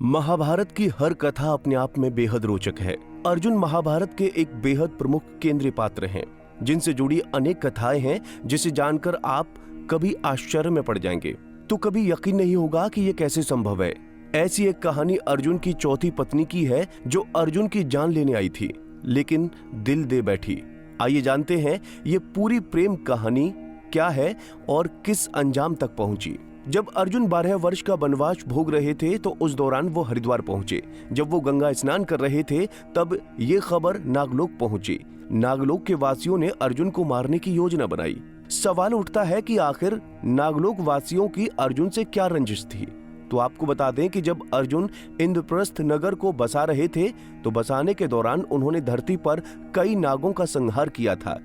महाभारत की हर कथा अपने आप में बेहद रोचक है। अर्जुन महाभारत के एक बेहद प्रमुख केंद्रीय पात्र हैं, जिनसे जुड़ी अनेक कथाएं हैं जिसे जानकर आप कभी आश्चर्य में पड़ जाएंगे तो कभी यकीन नहीं होगा कि ये कैसे संभव है। ऐसी एक कहानी अर्जुन की चौथी पत्नी की है, जो अर्जुन की जान लेने आई थी लेकिन दिल दे बैठी। आइए जानते हैं ये पूरी प्रेम कहानी क्या है और किस अंजाम तक पहुंची। जब अर्जुन 12 वर्ष का वनवास भोग रहे थे तो उस दौरान वो हरिद्वार पहुंचे। जब वो गंगा स्नान कर रहे थे तब ये खबर नागलोक पहुंची। नागलोक के वासियों ने अर्जुन को मारने की योजना बनाई। सवाल उठता है कि आखिर नागलोक वासियों की अर्जुन से क्या रंजिश थी। तो आपको बता दें कि जब अर्जुन इंद्रप्रस्थ नगर को बसा रहे थे तो बसाने के दौरान उन्होंने धरती पर कई नागों का संहार किया था।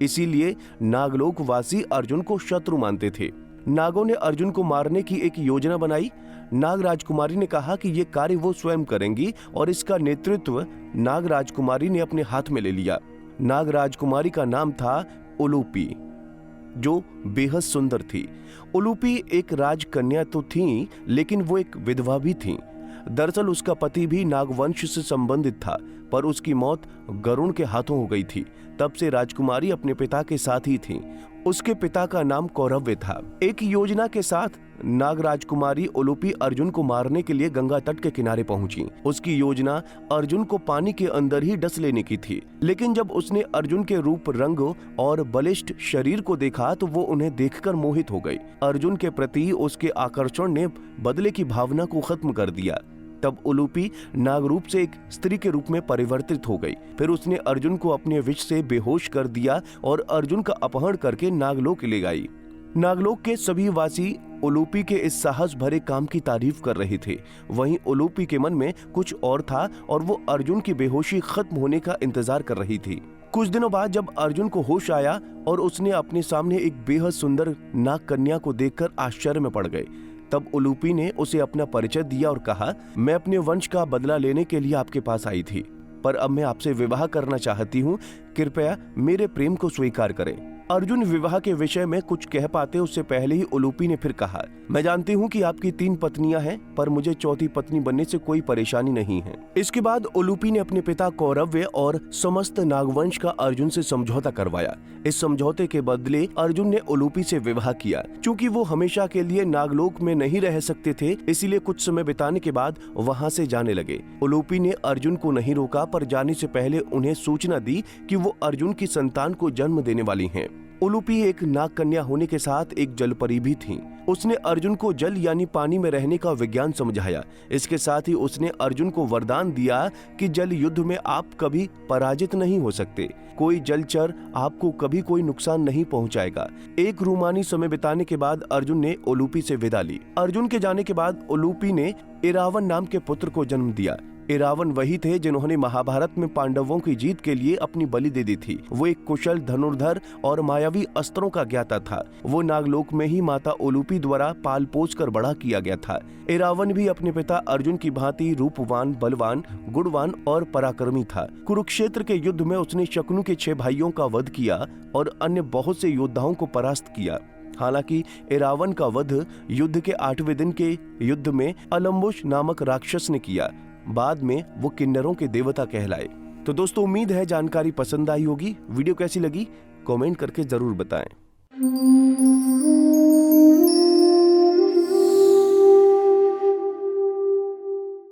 इसीलिए नागलोक वासी अर्जुन को शत्रु मानते थे। नागों ने अर्जुन को मारने की एक योजना बनाई। नाग राजकुमारी ने कहा कि ये कार्य वो स्वयं करेंगी और इसका नेतृत्व नाग राजकुमारी ने अपने हाथ में ले लिया। नाग राजकुमारी का नाम था उलूपी, जो बेहद सुंदर थी। उलूपी एक राजकन्या तो थी, लेकिन वो एक विधवा भी थी। दरअसल उसका पति भी नागवंश से संबंधित था, पर उसकी मौत गरुण के हाथों हो गई थी। तब से राजकुमारी अपने पिता के साथ ही थी। उसके पिता का नाम कौरव्य था। एक योजना के साथ नाग राजकुमारी उलूपी अर्जुन को मारने के लिए गंगा तट के किनारे पहुंची। उसकी योजना अर्जुन को पानी के अंदर ही डस लेने की थी, लेकिन जब उसने अर्जुन के रूप, रंग और बलिष्ठ शरीर को देखा तो वो उन्हें देखकर मोहित हो गई। अर्जुन के प्रति उसके आकर्षण ने बदले की भावना को खत्म कर दिया। तब उलूपी नागरूप से एक स्त्री के रूप में परिवर्तित हो गई। फिर उसने अर्जुन को अपने विष से बेहोश कर दिया और अर्जुन का अपहरण करके नागलोक ले गई। नागलोक के सभी वासी उलूपी के इस साहस भरे काम की तारीफ कर रहे थे। वहीं उलूपी के मन में कुछ और था और वो अर्जुन की बेहोशी खत्म होने का इंतजार कर रही थी। कुछ दिनों बाद जब अर्जुन को होश आया और उसने अपने सामने एक बेहद सुंदर नाग कन्या को देखकर आश्चर्य में पड़ गए। तब उलूपी ने उसे अपना परिचय दिया और कहा, मैं अपने वंश का बदला लेने के लिए आपके पास आई थी, पर अब मैं आपसे विवाह करना चाहती हूँ। कृपया मेरे प्रेम को स्वीकार करें। अर्जुन विवाह के विषय में कुछ कह पाते उससे पहले ही उलूपी ने फिर कहा, मैं जानती हूँ कि आपकी 3 पत्नियां हैं, पर मुझे चौथी पत्नी बनने से कोई परेशानी नहीं है। इसके बाद उलूपी ने अपने पिता कौरव्य और समस्त नागवंश का अर्जुन से समझौता करवाया। इस समझौते के बदले अर्जुन ने उलूपी से विवाह किया। चूँकि वो हमेशा के लिए नागलोक में नहीं रह सकते थे, इसीलिए कुछ समय बिताने के बाद वहाँ से जाने लगे। उलूपी ने अर्जुन को नहीं रोका, पर जाने से पहले उन्हें सूचना दी कि वो अर्जुन की संतान को जन्म देने वाली हैं। उलूपी एक नाग कन्या होने के साथ एक जलपरी भी थी। उसने अर्जुन को जल यानी पानी में रहने का विज्ञान समझाया। इसके साथ ही उसने अर्जुन को वरदान दिया कि जल युद्ध में आप कभी पराजित नहीं हो सकते। कोई जलचर आपको कभी कोई नुकसान नहीं पहुंचाएगा। एक रूमानी समय बिताने के बाद अर्जुन ने उलूपी से विदा ली। अर्जुन के जाने के बाद उलूपी ने इरावन नाम के पुत्र को जन्म दिया। इरावन वही थे जिन्होंने महाभारत में पांडवों की जीत के लिए अपनी बलि दे दी थी। वो एक कुशल धनुर्धर और मायावी अस्त्रों का ज्ञाता था। वो नागलोक में ही माता उलूपी द्वारा पाल पोस कर बड़ा किया गया था। इरावन भी अपने पिता अर्जुन की भांति रूपवान, बलवान, गुणवान और पराक्रमी था। कुरुक्षेत्र के युद्ध में उसने शकुनी के 6 भाइयों का वध किया और अन्य बहुत से योद्धाओं को परास्त किया। हालांकि इरावन का वध युद्ध के 8वें दिन के युद्ध में अलम्बुश नामक राक्षस ने किया। बाद में वो किन्नरों के देवता कहलाए। तो दोस्तों, उम्मीद है जानकारी पसंद आई होगी। वीडियो कैसी लगी कमेंट करके जरूर बताएं।